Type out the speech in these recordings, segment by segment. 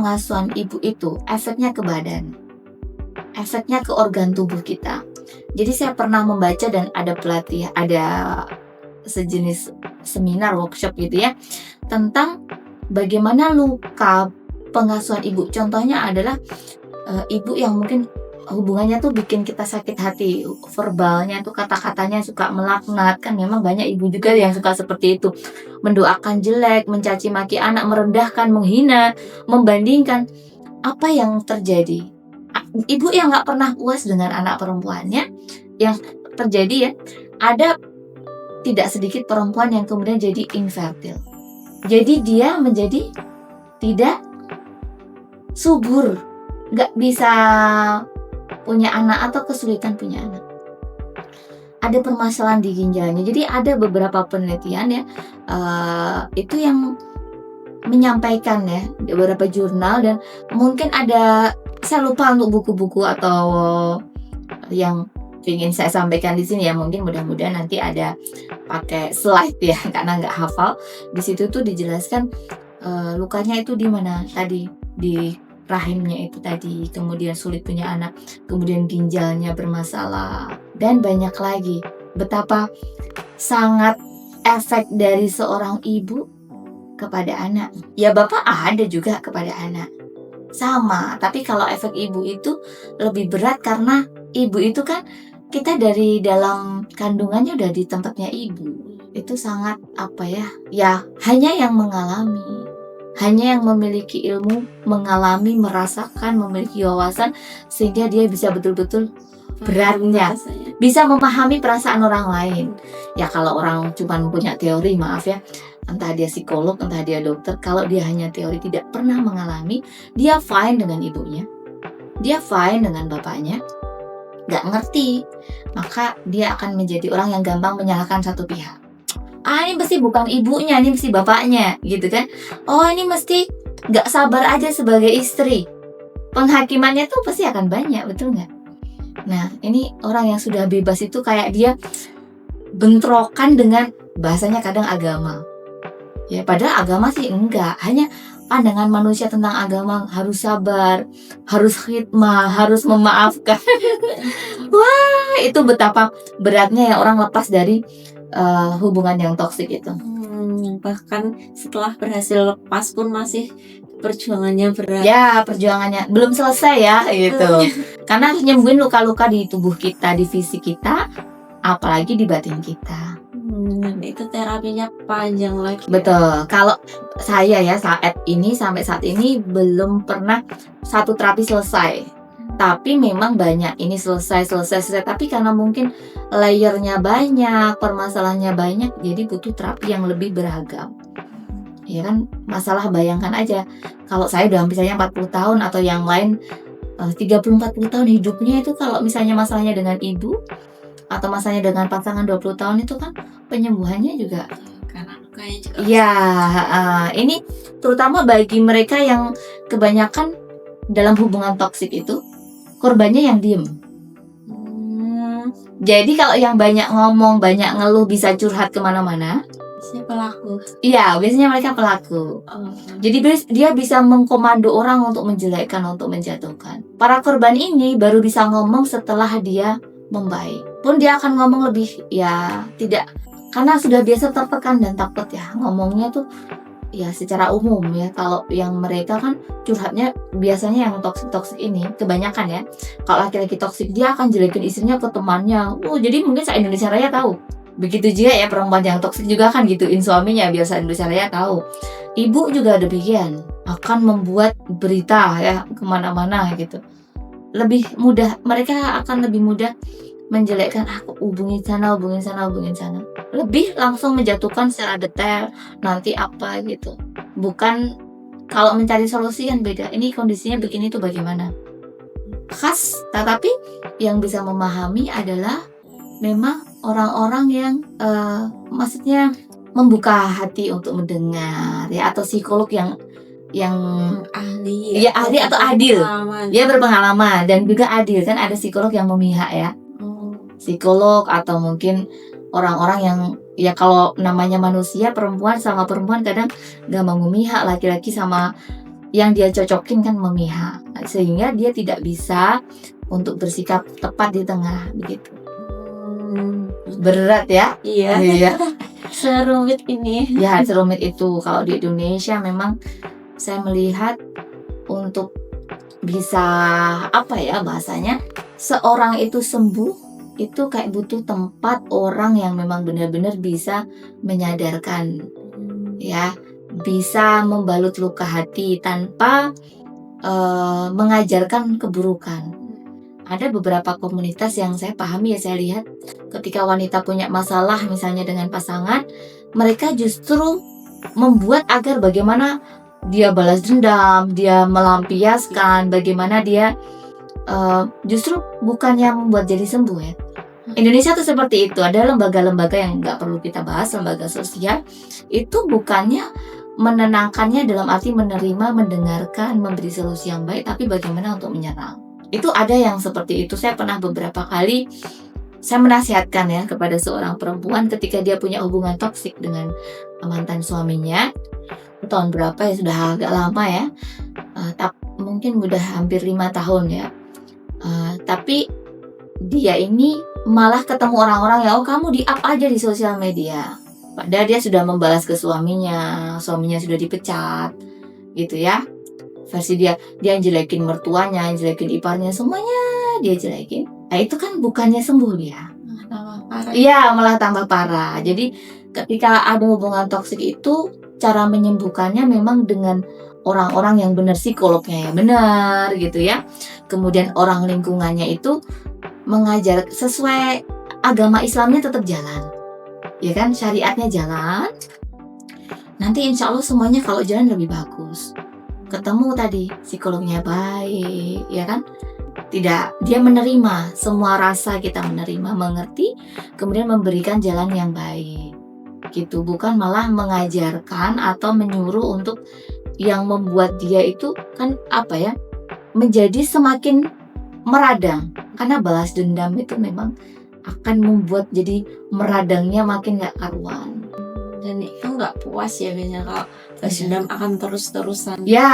pengasuhan ibu itu efeknya ke badan, efeknya ke organ tubuh kita. Jadi saya pernah membaca dan ada sejenis seminar workshop gitu ya, tentang bagaimana luka pengasuhan ibu. Contohnya adalah ibu yang mungkin hubungannya tuh bikin kita sakit hati, verbalnya tuh kata-katanya suka melaknat, kan memang banyak ibu juga yang suka seperti itu, mendoakan jelek, mencaci maki anak, merendahkan, menghina, membandingkan. Apa yang terjadi? Ibu yang nggak pernah puas dengan anak perempuannya, yang terjadi ya, ada tidak sedikit perempuan yang kemudian jadi infertil. Jadi dia menjadi tidak subur, nggak bisa punya anak atau kesulitan punya anak. Ada permasalahan di ginjalnya. Jadi ada beberapa penelitian ya, itu yang menyampaikan ya di beberapa jurnal, dan mungkin ada, saya lupa untuk buku-buku atau yang ingin saya sampaikan di sini ya, mungkin mudah-mudahan nanti ada pakai slide ya karena nggak hafal. Di situ tuh dijelaskan lukanya itu di mana tadi, di rahimnya itu tadi, kemudian sulit punya anak, kemudian ginjalnya bermasalah, dan banyak lagi. Betapa sangat efek dari seorang ibu kepada anak. Ya bapak ada juga kepada anak, sama, tapi kalau efek ibu itu lebih berat karena ibu itu kan kita dari dalam kandungannya udah di tempatnya ibu. Itu sangat ya hanya yang mengalami, hanya yang memiliki ilmu, mengalami, merasakan, memiliki wawasan, sehingga dia bisa betul-betul beratnya, bisa memahami perasaan orang lain. Ya kalau orang cuma punya teori, maaf ya, entah dia psikolog, entah dia dokter, kalau dia hanya teori, tidak pernah mengalami, dia fine dengan ibunya, dia fine dengan bapaknya, gak ngerti, maka dia akan menjadi orang yang gampang menyalahkan satu pihak. Ini mesti bukan ibunya, ini mesti bapaknya, gitu kan. Ini mesti gak sabar aja sebagai istri. Penghakimannya tuh pasti akan banyak, betul gak? Nah, ini orang yang sudah bebas itu kayak dia bentrokan dengan bahasanya kadang agama. Ya, padahal agama sih enggak, hanya pandangan manusia tentang agama harus sabar, harus khidmah, harus memaafkan. Wah, itu betapa beratnya ya orang lepas dari hubungan yang toksik itu. Bahkan setelah berhasil lepas pun masih perjuangannya berat. Ya, perjuangannya belum selesai ya gitu. Karena harus nyembuhin luka-luka di tubuh kita, di fisik kita, apalagi di batin kita. Itu terapinya panjang lagi. Betul. Kalau saya ya sampai saat ini belum pernah satu terapi selesai. Tapi memang banyak ini selesai. Tapi karena mungkin layernya banyak, permasalahannya banyak, jadi butuh terapi yang lebih beragam. Ya kan, masalah bayangkan aja, kalau saya udah misalnya 40 tahun atau yang lain 30-40 tahun hidupnya itu, kalau misalnya masalahnya dengan ibu atau masalahnya dengan pasangan 20 tahun itu kan penyembuhannya juga karena lukanya juga. Ya, ini terutama bagi mereka yang kebanyakan dalam hubungan toksik itu korbannya yang diem. Jadi kalau yang banyak ngomong, banyak ngeluh, bisa curhat kemana-mana, biasanya pelaku. Iya, biasanya mereka pelaku. Jadi dia bisa mengkomando orang untuk menjelekkan, untuk menjatuhkan. Para korban ini baru bisa ngomong setelah dia membaik. Pun dia akan ngomong lebih ya tidak, karena sudah biasa tertekan dan takut ya. Ngomongnya tuh ya secara umum ya. Kalau yang mereka kan curhatnya biasanya yang toksik ini kebanyakan ya. Kalau laki-laki toksik dia akan jelekin istrinya ke temannya. Jadi mungkin se-Indonesia Raya tahu. Begitu juga ya perempuan yang toksik juga kan gituin suaminya, biar se-Indonesia Raya tahu. Ibu juga demikian, akan membuat berita ya kemana-mana gitu. Lebih mudah, mereka akan lebih mudah menjelekkan, hubungin sana. Lebih langsung menjatuhkan secara detail, nanti apa gitu. Bukan kalau mencari solusi kan beda. Ini kondisinya begini tuh bagaimana? Khas, tetapi yang bisa memahami adalah memang orang-orang yang maksudnya membuka hati untuk mendengar ya, atau psikolog yang ahli atau adil. Dia berpengalaman dan juga adil, kan ada psikolog yang memihak ya. Psikolog atau mungkin orang-orang yang ya, kalau namanya manusia, perempuan sama perempuan kadang gampang memihak, laki-laki sama yang dia cocokin kan memihak, sehingga dia tidak bisa untuk bersikap tepat di tengah begitu. Berat ya? Iya. Iya. Serumit ini. Ya, serumit itu. Kalau di Indonesia memang saya melihat untuk bisa bahasanya, seorang itu sembuh itu kayak butuh tempat orang yang memang benar-benar bisa menyadarkan, ya, bisa membalut luka hati tanpa mengajarkan keburukan. Ada beberapa komunitas yang saya pahami, saya lihat ketika wanita punya masalah misalnya dengan pasangan, mereka justru membuat agar bagaimana dia balas dendam, dia melampiaskan, bagaimana dia justru bukannya membuat jadi sembuh ya. Indonesia tuh seperti itu, ada lembaga-lembaga yang nggak perlu kita bahas, lembaga sosial itu bukannya menenangkannya dalam arti menerima, mendengarkan, memberi solusi yang baik, tapi bagaimana untuk menyerang. Itu ada yang seperti itu. Saya pernah beberapa kali saya menasihatkan ya kepada seorang perempuan ketika dia punya hubungan toksik dengan mantan suaminya. Tahun berapa ya, sudah agak lama ya, mungkin udah hampir 5 tahun ya. Tapi dia ini malah ketemu orang-orang ya, kamu di-up aja di sosial media. Padahal dia sudah membalas ke suaminya sudah dipecat gitu ya. Versi dia yang jelekin mertuanya, yang jelekin iparnya, semuanya dia jelekin. Nah itu kan bukannya sembuh dia, iya malah tambah parah. Jadi ketika ada hubungan toksik itu, cara menyembuhkannya memang dengan orang-orang yang benar, psikolognya yang benar gitu ya. Kemudian orang lingkungannya itu mengajar sesuai agama Islamnya, tetap jalan, ya kan, syariatnya jalan. Nanti insya Allah semuanya kalau jalan lebih bagus. Ketemu tadi psikolognya baik, ya kan? Tidak, dia menerima semua rasa, kita menerima, mengerti, kemudian memberikan jalan yang baik. Gitu, bukan malah mengajarkan atau menyuruh untuk yang membuat dia itu kan menjadi semakin meradang. Karena balas dendam itu memang akan membuat jadi meradangnya makin gak karuan. Dan itu nggak puas ya biasanya kalau balas dendam akan terus-terusan. Ya,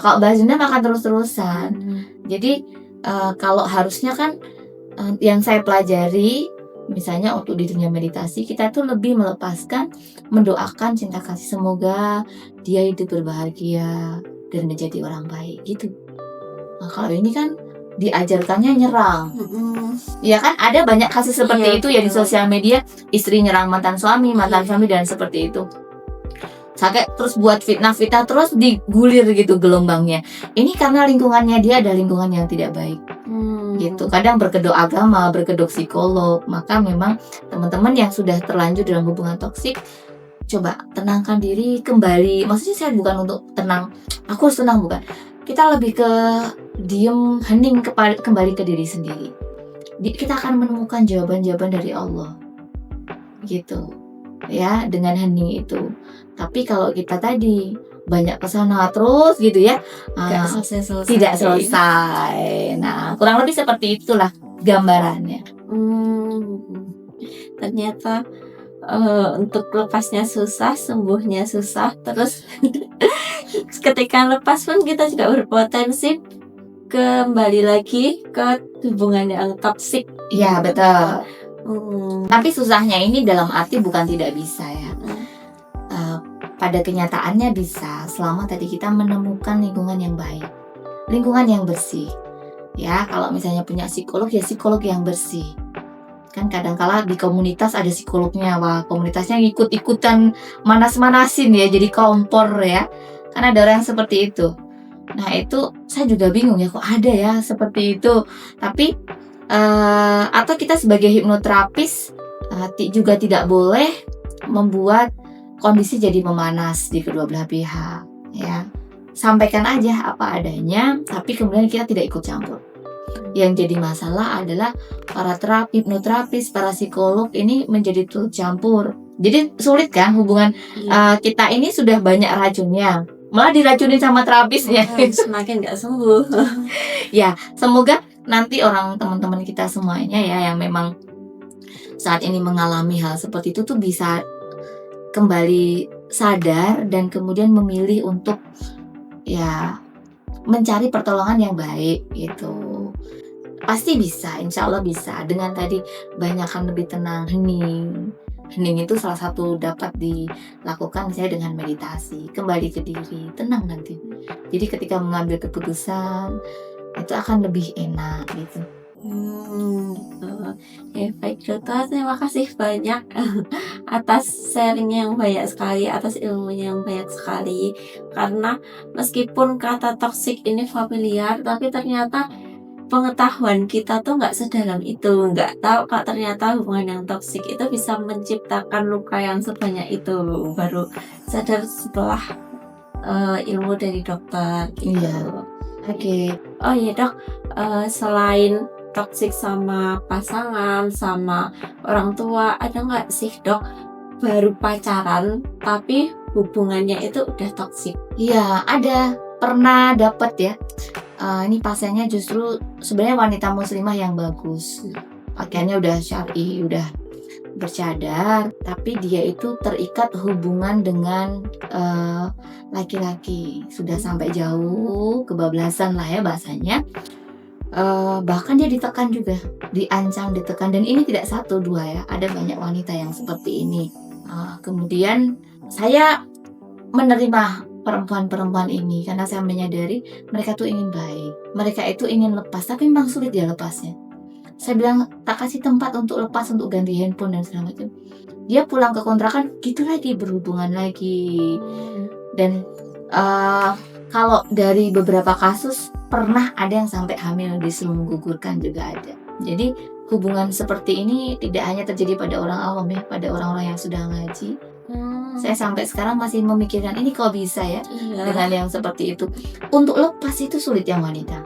kalau balas dendam akan terus-terusan. Jadi kalau harusnya kan yang saya pelajari, misalnya untuk di dunia meditasi, kita tuh lebih melepaskan, mendoakan cinta kasih, semoga dia hidup berbahagia dan menjadi orang baik gitu. Nah, kalau ini kan diajarkannya nyerang. Ya kan ada banyak kasus seperti itu ya di sosial media, istri nyerang mantan suami dan seperti itu. Sampai terus buat fitnah-fitnah, terus digulir gitu gelombangnya. Ini karena lingkungannya dia ada lingkungan yang tidak baik. Gitu. Kadang berkedok agama, berkedok psikolog. Maka memang teman-teman yang sudah terlanjur dalam hubungan toksik, coba tenangkan diri kembali. Maksudnya saya bukan untuk tenang, aku harus tenang, bukan. Kita lebih ke diem, hening, kembali ke diri sendiri. Kita akan menemukan jawaban-jawaban dari Allah gitu ya, dengan hening itu. Tapi kalau kita tadi banyak kesana terus gitu ya, tidak selesai. Nah, kurang lebih seperti itulah gambarannya. Ternyata untuk lepasnya susah, sembuhnya susah. Terus ketika lepas pun kita juga berpotensi kembali lagi ke hubungan yang toksik. Iya betul. Tapi susahnya ini dalam arti bukan tidak bisa ya. Pada kenyataannya bisa, selama tadi kita menemukan lingkungan yang baik, lingkungan yang bersih. Ya, kalau misalnya punya psikolog, ya psikolog yang bersih. Kan kadang-kala di komunitas ada psikolognya, wah komunitasnya ngikut-ikutan manas-manasin ya, jadi kompor ya. Kan ada orang yang seperti itu. Nah itu saya juga bingung ya, kok ada ya seperti itu. Tapi atau kita sebagai hipnoterapis juga tidak boleh membuat kondisi jadi memanas di kedua belah pihak ya. Sampaikan aja apa adanya, tapi kemudian kita tidak ikut campur. Yang jadi masalah adalah para hipnoterapis, para psikolog ini menjadi turut campur. Jadi sulit kan hubungan kita ini sudah banyak racunnya, malah diracunin sama terapisnya. Semakin gak sembuh. Ya, semoga nanti teman-teman kita semuanya ya yang memang saat ini mengalami hal seperti itu tuh bisa kembali sadar dan kemudian memilih untuk ya mencari pertolongan yang baik gitu. Pasti bisa, insya Allah bisa. Dengan tadi banyakkan lebih tenang, hening. Hening itu salah satu dapat dilakukan misalnya dengan meditasi, kembali ke diri, tenang nanti. Jadi ketika mengambil keputusan itu akan lebih enak gitu. Gitu. Ya, baik dokter, terima kasih banyak atas sharingnya yang banyak sekali, atas ilmunya yang banyak sekali. Karena meskipun kata toksik ini familiar, tapi ternyata pengetahuan kita tuh nggak sedalam itu, nggak tahu kak ternyata hubungan yang toksik itu bisa menciptakan luka yang sebanyak itu. Baru sadar setelah ilmu dari dokter gitu. Iya. Oke. Oh iya dok, selain toksik sama pasangan, sama orang tua, ada nggak sih dok baru pacaran tapi hubungannya itu udah toksik? Iya, ada. Pernah dapat ya. Ini pasiennya justru sebenarnya wanita muslimah yang bagus. Pakaiannya udah syar'i, udah bercadar, tapi dia itu terikat hubungan dengan laki-laki. Sudah sampai jauh, kebablasan lah ya bahasanya. Bahkan dia ditekan juga, diancam, ditekan, dan ini tidak satu dua ya, ada banyak wanita yang seperti ini. Kemudian saya menerima perempuan-perempuan ini karena saya menyadari mereka tuh ingin baik, mereka itu ingin lepas, tapi memang sulit ya lepasnya. Saya bilang tak kasih tempat untuk lepas, untuk ganti handphone dan segala macam. Dia pulang ke kontrakan gitu lagi, berhubungan lagi. Dan kalau dari beberapa kasus pernah ada yang sampai hamil disebelum menggugurkan juga ada. Jadi hubungan seperti ini tidak hanya terjadi pada orang awam ya, pada orang-orang yang sudah ngaji. Saya sampai sekarang masih memikirkan ini kok bisa ya dengan yang seperti itu. Untuk lepas itu sulit yang wanita.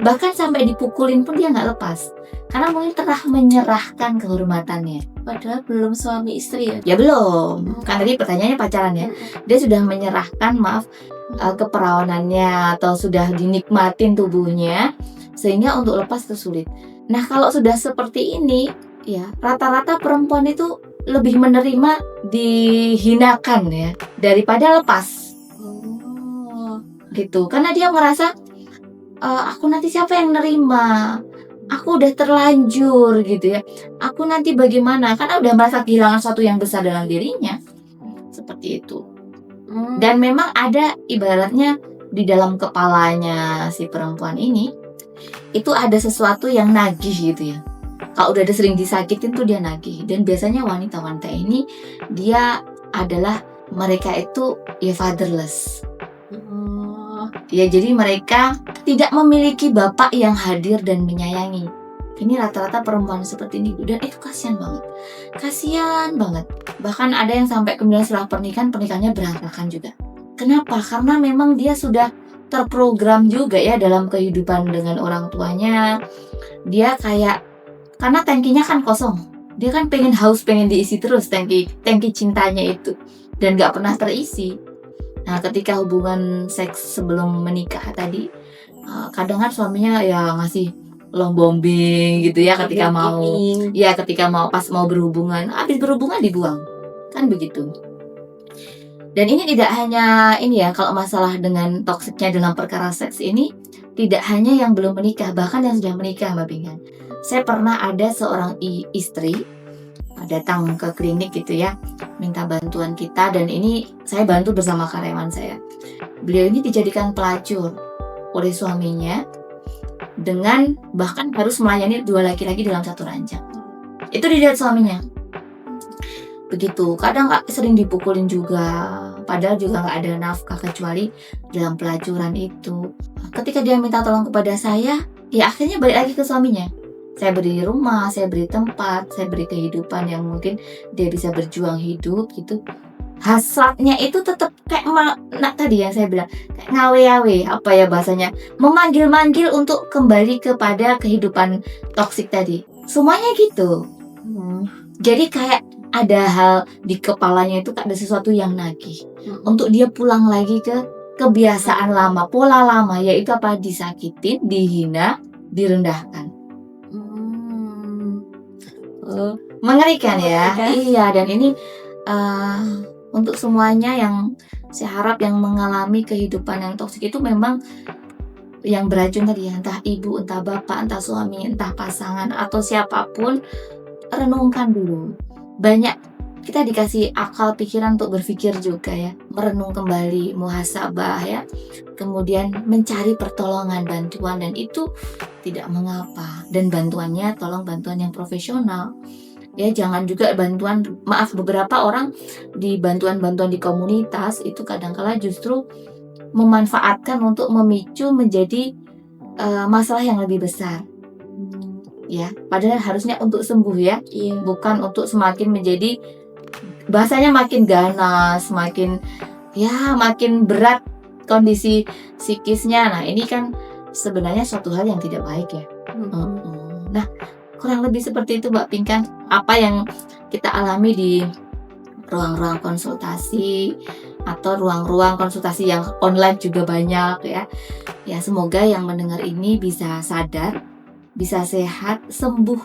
Bahkan sampai dipukulin pun dia nggak lepas, karena mungkin telah menyerahkan kehormatannya. Padahal belum suami istri ya? Ya belum, kan tadi pertanyaannya pacaran ya. Dia sudah menyerahkan keperawanannya atau sudah dinikmatin tubuhnya, sehingga untuk lepas itu sulit. Nah kalau sudah seperti ini ya, rata-rata perempuan itu lebih menerima dihinakan ya daripada lepas. Gitu, karena dia merasa aku nanti siapa yang nerima, aku udah terlanjur gitu ya, aku nanti bagaimana, karena udah merasa kehilangan sesuatu yang besar dalam dirinya, seperti itu. Dan memang ada ibaratnya di dalam kepalanya si perempuan ini itu ada sesuatu yang nagih gitu ya. Kalau udah ada sering disakitin tuh dia nagih. Dan biasanya wanita-wanita ini dia adalah, mereka itu ya fatherless. Ya jadi mereka tidak memiliki bapak yang hadir dan menyayangi. Ini rata-rata perempuan seperti ini, dan itu kasihan banget. Bahkan ada yang sampai kemudian setelah pernikahannya berantakan juga. Kenapa? Karena memang dia sudah terprogram juga ya dalam kehidupan dengan orang tuanya. Dia kayak, karena tangkinya kan kosong, dia kan pengen diisi terus tangki cintanya itu, dan gak pernah terisi. Nah ketika hubungan seks sebelum menikah tadi, kadang kan suaminya ya ngasih love bombing gitu ya, ketika pas mau berhubungan, habis berhubungan dibuang, kan begitu. Dan ini tidak hanya ini ya, kalau masalah dengan toksiknya dalam perkara seks ini tidak hanya yang belum menikah, bahkan yang sudah menikah Mbak Pingan. Saya pernah ada seorang istri datang ke klinik gitu ya, minta bantuan kita, dan ini saya bantu bersama karyawan saya. Beliau ini dijadikan pelacur oleh suaminya, dengan bahkan harus melayani 2 laki-laki dalam satu ranjang. Itu dilihat suaminya. Begitu, kadang sering dipukulin juga, padahal juga nggak ada nafkah kecuali dalam pelacuran itu. Ketika dia minta tolong kepada saya, ya akhirnya balik lagi ke suaminya. Saya beri rumah, saya beri tempat, saya beri kehidupan yang mungkin dia bisa berjuang hidup gitu. Hasratnya itu tetap kayak tadi yang saya bilang, kayak ngawe-awe, apa ya bahasanya, memanggil-manggil untuk kembali kepada kehidupan toksik tadi. Semuanya gitu. Jadi kayak ada hal di kepalanya itu, ada sesuatu yang nagih untuk dia pulang lagi ke kebiasaan lama, pola lama, yaitu apa? Disakitin, dihina, direndahkan. Mengerikan ya. Iya, dan ini untuk semuanya yang saya harap yang mengalami kehidupan yang toksik itu memang yang beracun tadi ya, entah ibu, entah bapak, entah suami, entah pasangan atau siapapun, renungkan dulu. Banyak kita dikasih akal pikiran untuk berpikir juga ya, merenung kembali, muhasabah ya, kemudian mencari pertolongan, bantuan, dan itu tidak mengapa. Dan bantuannya tolong bantuan yang profesional ya, jangan juga bantuan, maaf, beberapa orang di bantuan-bantuan di komunitas itu kadang-kala justru memanfaatkan untuk memicu menjadi masalah yang lebih besar ya, padahal harusnya untuk sembuh ya, Iya. bukan untuk semakin menjadi, bahasanya makin ganas, makin berat kondisi psikisnya. Nah ini kan sebenarnya suatu hal yang tidak baik ya. Nah kurang lebih seperti itu Mbak Pinkan, apa yang kita alami di ruang-ruang konsultasi atau ruang-ruang konsultasi yang online juga banyak ya. Ya semoga yang mendengar ini bisa sadar, bisa sehat, sembuh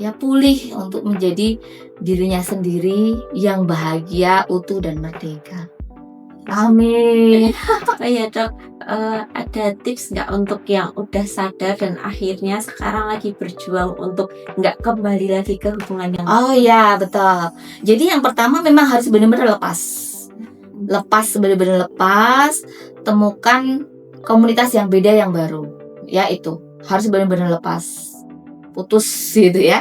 ya, pulih untuk menjadi dirinya sendiri yang bahagia, utuh dan merdeka. Amin. Oh iya Dok, ada tips nggak untuk yang udah sadar dan akhirnya sekarang lagi berjuang untuk nggak kembali lagi ke hubungan yang Oh iya betul. Jadi yang pertama memang harus benar-benar benar-benar lepas, temukan komunitas yang beda yang baru. Ya itu harus benar-benar lepas, putus gitu ya.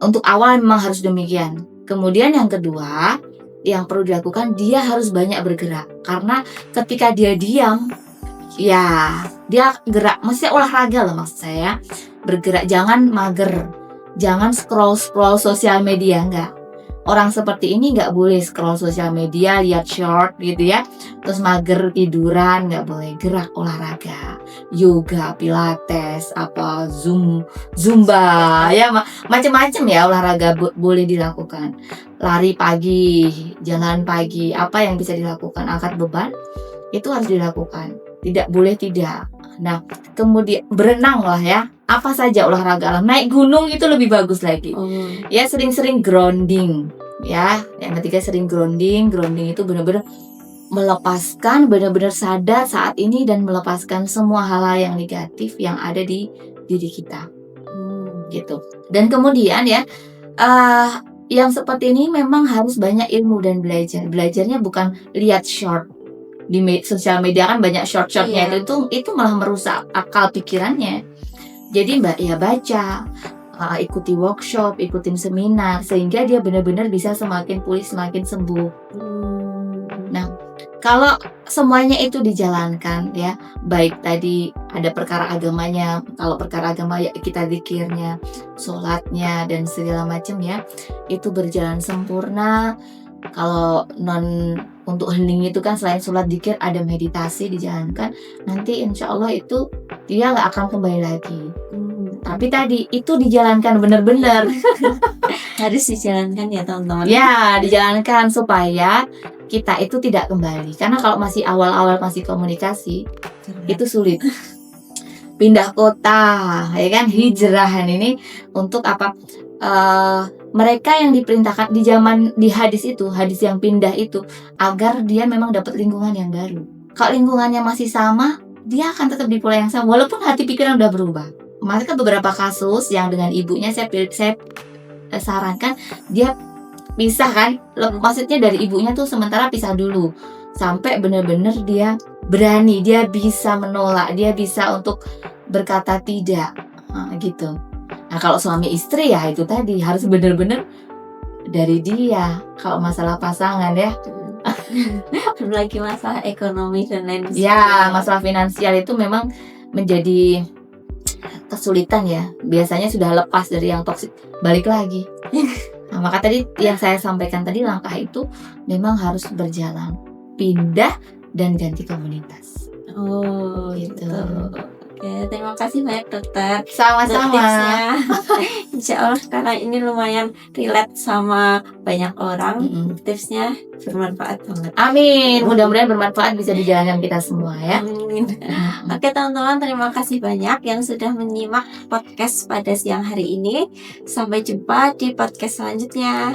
Untuk awal memang harus demikian. Kemudian yang kedua yang perlu dilakukan, dia harus banyak bergerak, karena ketika dia diam ya dia gerak, maksudnya olahraga loh maksud saya, bergerak, jangan mager, jangan scroll sosial media, enggak. Orang seperti ini nggak boleh scroll sosial media, lihat short gitu ya, terus mager tiduran, nggak boleh. Gerak, olahraga, yoga, pilates, apa, zumba ya, macam-macam ya olahraga boleh dilakukan. Lari pagi, jalan pagi, apa yang bisa dilakukan, angkat beban itu harus dilakukan, tidak boleh tidak. Nah kemudian berenang lah ya, apa saja olahraga alam, naik gunung itu lebih bagus lagi. Ya sering-sering grounding ya. Yang ketiga sering grounding itu benar-benar melepaskan, benar-benar sadar saat ini dan melepaskan semua hal-hal yang negatif yang ada di diri kita gitu. Dan kemudian ya yang seperti ini memang harus banyak ilmu dan belajarnya bukan lihat short di sosial media, kan banyak short-shortnya. Itu malah merusak akal pikirannya. Jadi Mbak ya baca, ikuti workshop, ikutin seminar, sehingga dia benar-benar bisa semakin pulih, semakin sembuh. Nah kalau semuanya itu dijalankan ya, baik tadi ada perkara agamanya, kalau perkara agama ya kita zikirnya, sholatnya dan segala macam ya, itu berjalan sempurna. Kalau untuk healing itu kan selain sholat, zikir, ada meditasi dijalankan, nanti insya Allah itu dia nggak akan kembali lagi. Tapi tadi itu dijalankan benar-benar. Harus dijalankan ya teman-teman. Ya dijalankan supaya kita itu tidak kembali, karena kalau masih awal-awal masih komunikasi itu sulit. Pindah kota ya kan, hijrahan ini untuk apa? Mereka yang diperintahkan di hadis yang pindah itu agar dia memang dapat lingkungan yang baru. Kalau lingkungannya masih sama, dia akan tetap di pola yang sama walaupun hati pikiran udah berubah. Maka beberapa kasus yang dengan ibunya saya sarankan dia pisah kan, maksudnya dari ibunya tuh sementara pisah dulu sampai benar-benar dia berani, dia bisa menolak, dia bisa untuk berkata tidak gitu. Nah kalau suami istri ya itu tadi harus benar-benar dari dia. Kalau masalah pasangan ya belum lagi masalah ekonomi dan lain sebagainya. Ya masalah finansial itu memang menjadi kesulitan ya. Biasanya sudah lepas dari yang toksik, balik lagi. Nah maka tadi yang saya sampaikan tadi, langkah itu memang harus berjalan, pindah dan ganti komunitas. Oh gitu. Oke, terima kasih banyak dokter. Sama-sama. Insya Allah karena ini lumayan relate sama banyak orang. Tipsnya bermanfaat banget. Amin. Mudah-mudahan bermanfaat, bisa dijalankan kita semua ya. Amin. Oke teman-teman, terima kasih banyak yang sudah menyimak podcast pada siang hari ini. Sampai jumpa di podcast selanjutnya.